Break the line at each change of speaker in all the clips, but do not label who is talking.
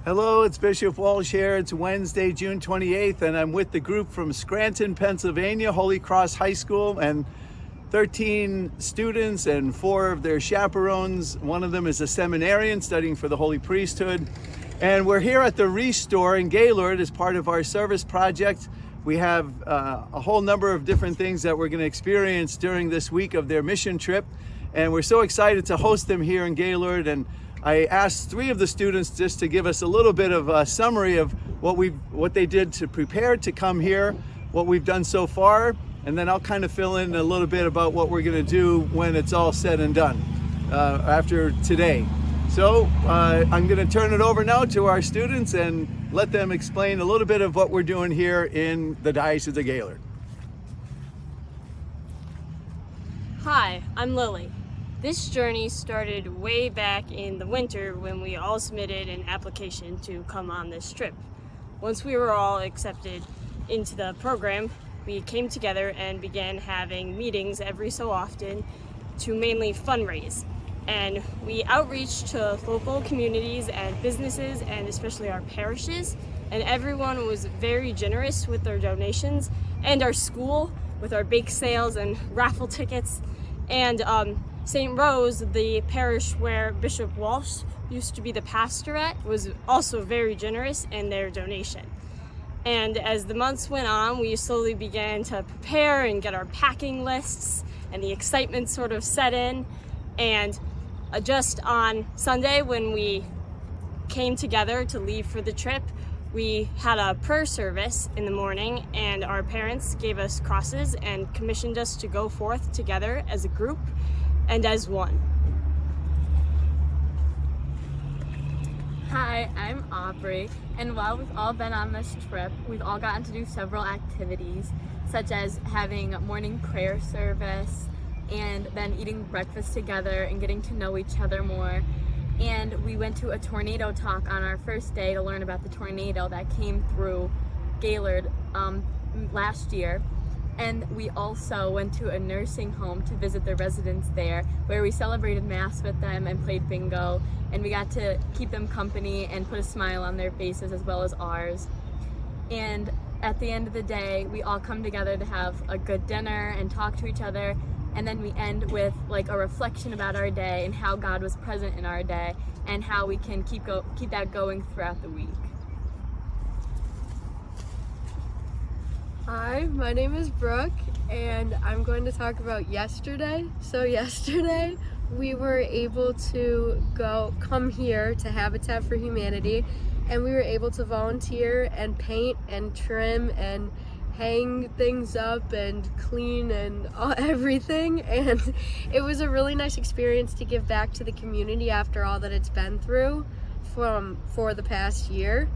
Hello, it's Bishop Walsh here. It's Wednesday, June 28th, and I'm with the group from Scranton, Pennsylvania, Holy Cross High School, and 13 students and 4 of their chaperones. One of them is a seminarian studying for the Holy Priesthood. And we're here at the Restore in Gaylord as part of our service project. We have a whole number of different things that we're going to experience during this week of their mission trip. And we're so excited to host them here in Gaylord. And I asked 3 of the students just to give us a little bit of a summary of what they did to prepare to come here, what we've done so far, and then I'll kind of fill in a little bit about what we're going to do when it's all said and done after today. So I'm going to turn it over now to our students and let them explain a little bit of what we're doing here in the Diocese of Gaylord.
Hi, I'm Lily. This journey started way back in the winter when we all submitted an application to come on this trip. Once we were all accepted into the program, we came together and began having meetings every so often to mainly fundraise. And we outreached to local communities and businesses and especially our parishes, and everyone was very generous with their donations, and our school with our bake sales and raffle tickets. And St. Rose, the parish where Bishop Walsh used to be the pastor at, was also very generous in their donation. And as the months went on, we slowly began to prepare and get our packing lists, and the excitement sort of set in. And just on Sunday, when we came together to leave for the trip, we had a prayer service in the morning, and our parents gave us crosses and commissioned us to go forth together as a group and as one.
Hi, I'm Aubrey, and while we've all been on this trip, we've all gotten to do several activities, such as having morning prayer service, and then eating breakfast together and getting to know each other more. And we went to a tornado talk on our first day to learn about the tornado that came through Gaylord last year. And we also went to a nursing home to visit the residents there, where we celebrated Mass with them and played bingo, and we got to keep them company and put a smile on their faces as well as ours. And at the end of the day, we all come together to have a good dinner and talk to each other, and then we end with like a reflection about our day and how God was present in our day and how we can keep that going throughout the week.
Hi, my name is Brooke, and I'm going to talk about yesterday. So yesterday, we were able to come here to Habitat for Humanity, and we were able to volunteer and paint and trim and hang things up and clean and everything. And it was a really nice experience to give back to the community after all that it's been through for the past year.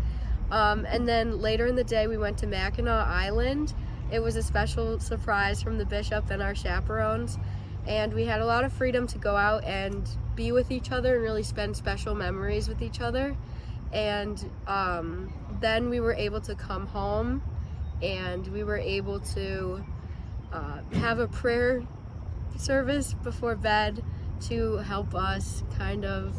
And then later in the day, we went to Mackinac Island. It was a special surprise from the bishop and our chaperones, and we had a lot of freedom to go out and be with each other and really spend special memories with each other. And then we were able to come home, and we were able to have a prayer service before bed to help us kind of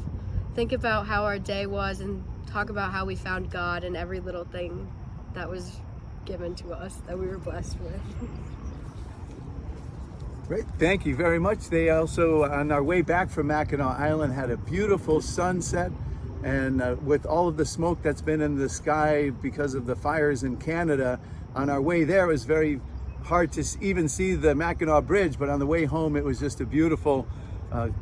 think about how our day was and talk about how we found God in every little thing that was given to us that we were blessed with.
Great, thank you very much. They also, on our way back from Mackinac Island, had a beautiful sunset, and with all of the smoke that's been in the sky because of the fires in Canada, on our way there it was very hard to even see the Mackinac Bridge, but on the way home it was just a beautiful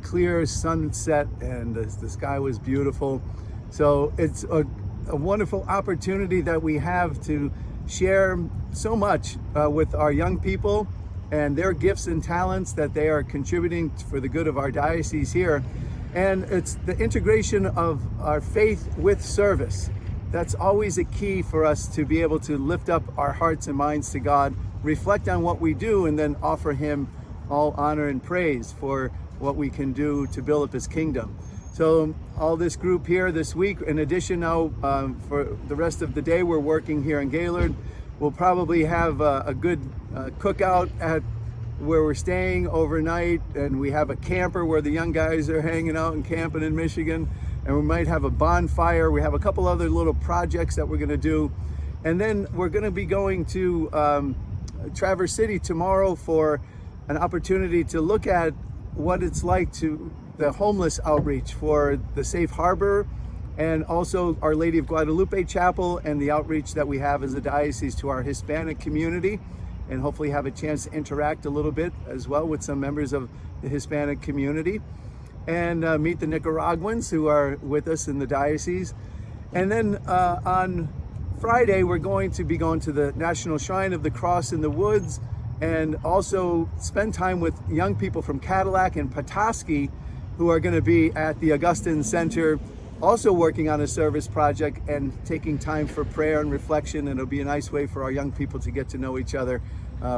clear sunset, and the sky was beautiful. So it's a wonderful opportunity that we have to share so much with our young people and their gifts and talents that they are contributing for the good of our diocese here. And it's the integration of our faith with service. That's always a key for us to be able to lift up our hearts and minds to God, reflect on what we do, and then offer Him all honor and praise for what we can do to build up His kingdom. So all this group here this week, in addition now for the rest of the day, we're working here in Gaylord. We'll probably have a good cookout at where we're staying overnight, and we have a camper where the young guys are hanging out and camping in Michigan. and we might have a bonfire. We have a couple other little projects that we're going to do. And then we're going to be going to Traverse City tomorrow for an opportunity to look at what it's like to the homeless outreach for the Safe Harbor, and also Our Lady of Guadalupe Chapel, and the outreach that we have as a diocese to our Hispanic community, and hopefully have a chance to interact a little bit as well with some members of the Hispanic community, and meet the Nicaraguans who are with us in the diocese. And then on Friday, we're going to be going to the National Shrine of the Cross in the Woods, and also spend time with young people from Cadillac and Petoskey who are going to be at the Augustine Center, also working on a service project and taking time for prayer and reflection. And it'll be a nice way for our young people to get to know each other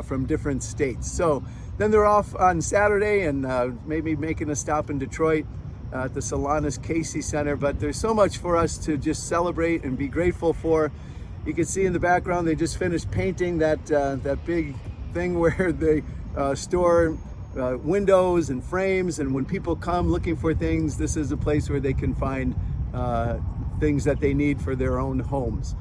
from different states. So then they're off on Saturday, and maybe making a stop in Detroit at the Solanus Casey Center. But there's so much for us to just celebrate and be grateful for. You can see in the background, they just finished painting that big thing where they store windows and frames, and when people come looking for things, this is a place where they can find things that they need for their own homes.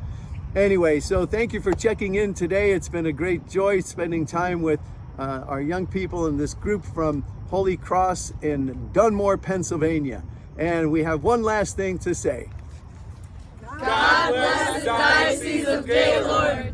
Anyway, so thank you for checking in today. It's been a great joy spending time with our young people in this group from Holy Cross in Dunmore, Pennsylvania. And we have one last thing to say.
God bless the Diocese of Gaylord.